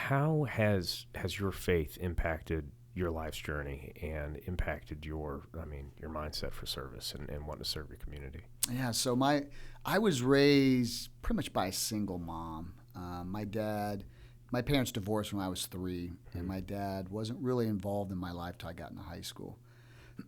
how has your faith impacted your life's journey and impacted your mindset for service and wanting to serve your community? Yeah, so I was raised pretty much by a single mom. My parents divorced when I was 3, and my dad wasn't really involved in my life till I got into high school.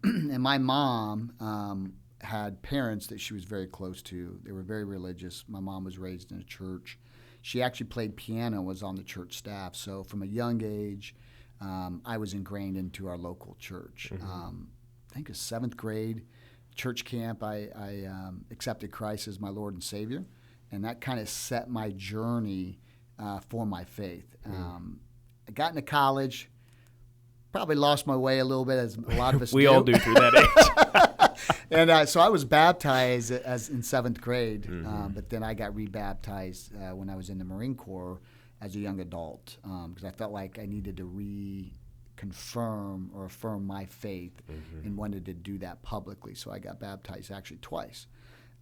And my mom had parents that she was very close to. They were very religious. My mom was raised in a church. She actually played piano, was on the church staff. So from a young age, I was ingrained into our local church. I think it was 7th grade, church camp, I accepted Christ as my Lord and Savior. And that kind of set my journey for my faith. I got into college, probably lost my way a little bit, as a lot of us we all do through that age. And so I was baptized as in 7th grade, but then I got rebaptized when I was in the Marine Corps as a young adult, because I felt like I needed to reconfirm or affirm my faith and wanted to do that publicly. So I got baptized actually twice.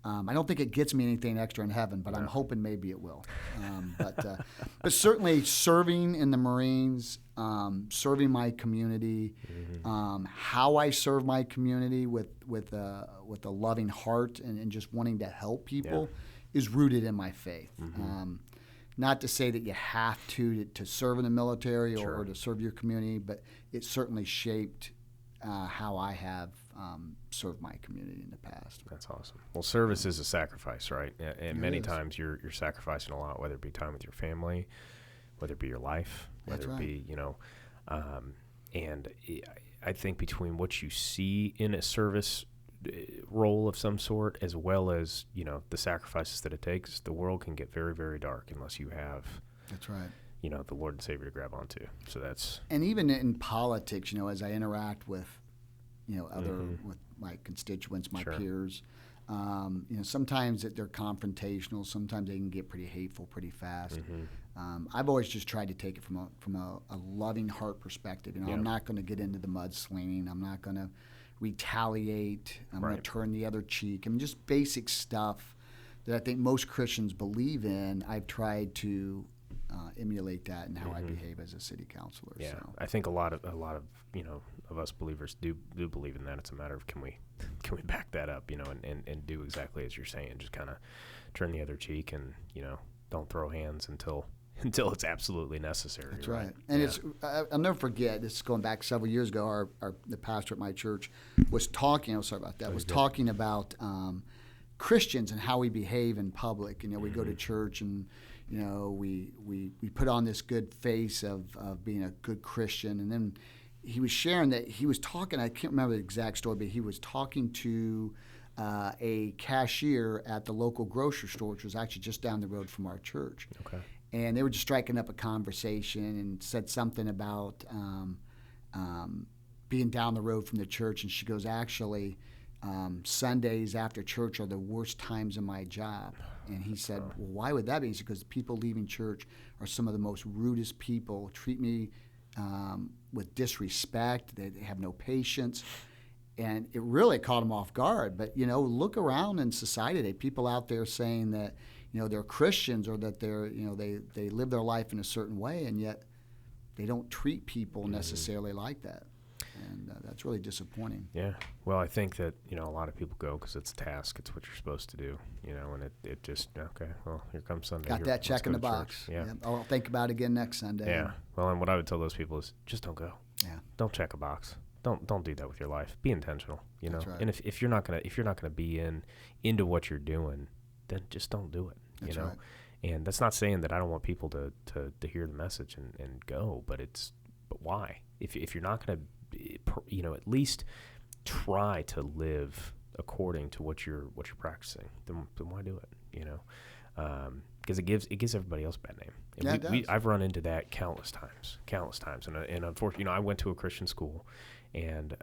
I don't think it gets me anything extra in heaven, but I'm hoping maybe it will. But certainly serving in the Marines, serving my community, how I serve my community with a loving heart and just wanting to help people is rooted in my faith. Not to say that you have to serve in the military or to serve your community, but it certainly shaped how I have served my community in the past. That's awesome. Well, service is a sacrifice, right? And many times you're sacrificing a lot, whether it be time with your family, whether it be your life, whether it be, and I think between what you see in a service role of some sort, as well as, the sacrifices that it takes, the world can get very, very dark unless you have, that's right, the Lord and Savior to grab onto. So that's... And even in politics, as I interact with, with my constituents, my peers, sometimes they're confrontational. Sometimes they can get pretty hateful pretty fast. I've always just tried to take it from a loving heart perspective. I'm not going to get into the mudslinging. I'm not going to retaliate. I'm going to turn the other cheek. Just basic stuff that I think most Christians believe in. I've tried to emulate that in how I behave as a city councilor. Yeah, so. I think a lot of of us believers do believe in that. It's a matter of can we back that up, and do exactly as you're saying, just kind of turn the other cheek and don't throw hands until it's absolutely necessary. That's right. And I'll never forget. This is going back several years ago. The pastor at my church was talking. I'm sorry about that. Was talking about Christians and how we behave in public. We go to church and we put on this good face of being a good Christian, and then he was sharing that he was talking. I can't remember the exact story, but he was talking to a cashier at the local grocery store, which was actually just down the road from our church. Okay. And they were just striking up a conversation and said something about being down the road from the church. And she goes, actually, Sundays after church are the worst times of my job. And he said, well, why would that be? He said, because the people leaving church are some of the most rudest people, treat me with disrespect. They have no patience. And it really caught him off guard. But, look around in society today, people out there saying that, they're Christians or that they're, they live their life in a certain way, and yet they don't treat people necessarily like that. And that's really disappointing. Yeah. Well, I think that, a lot of people go because it's a task. It's what you're supposed to do, and it just, okay, well, here comes Sunday. Got that check in the box. Yeah. I'll think about it again next Sunday. Yeah. Well, and what I would tell those people is just don't go. Yeah. Don't check a box. Don't do that with your life. Be intentional, That's right. And if you're not gonna be into what you're doing, then just don't do it. That's right. And that's not saying that I don't want people to hear the message and go, but why? If you're not going to, at least try to live according to what you're practicing, then why do it? Because it gives everybody else a bad name. And I've run into that countless times. And unfortunately, I went to a Christian school, and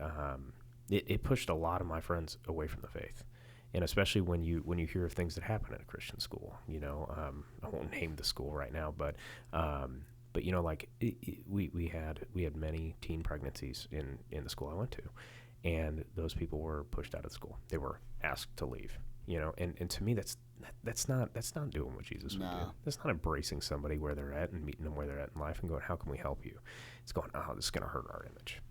it pushed a lot of my friends away from the faith. And especially when you hear of things that happen at a Christian school, I won't name the school right now, but we had many teen pregnancies in the school I went to, and those people were pushed out of the school. They were asked to leave, and to me that's that's not doing what Jesus would do. That's not embracing somebody where they're at and meeting them where they're at in life and going, how can we help you? It's going, oh, this is going to hurt our image.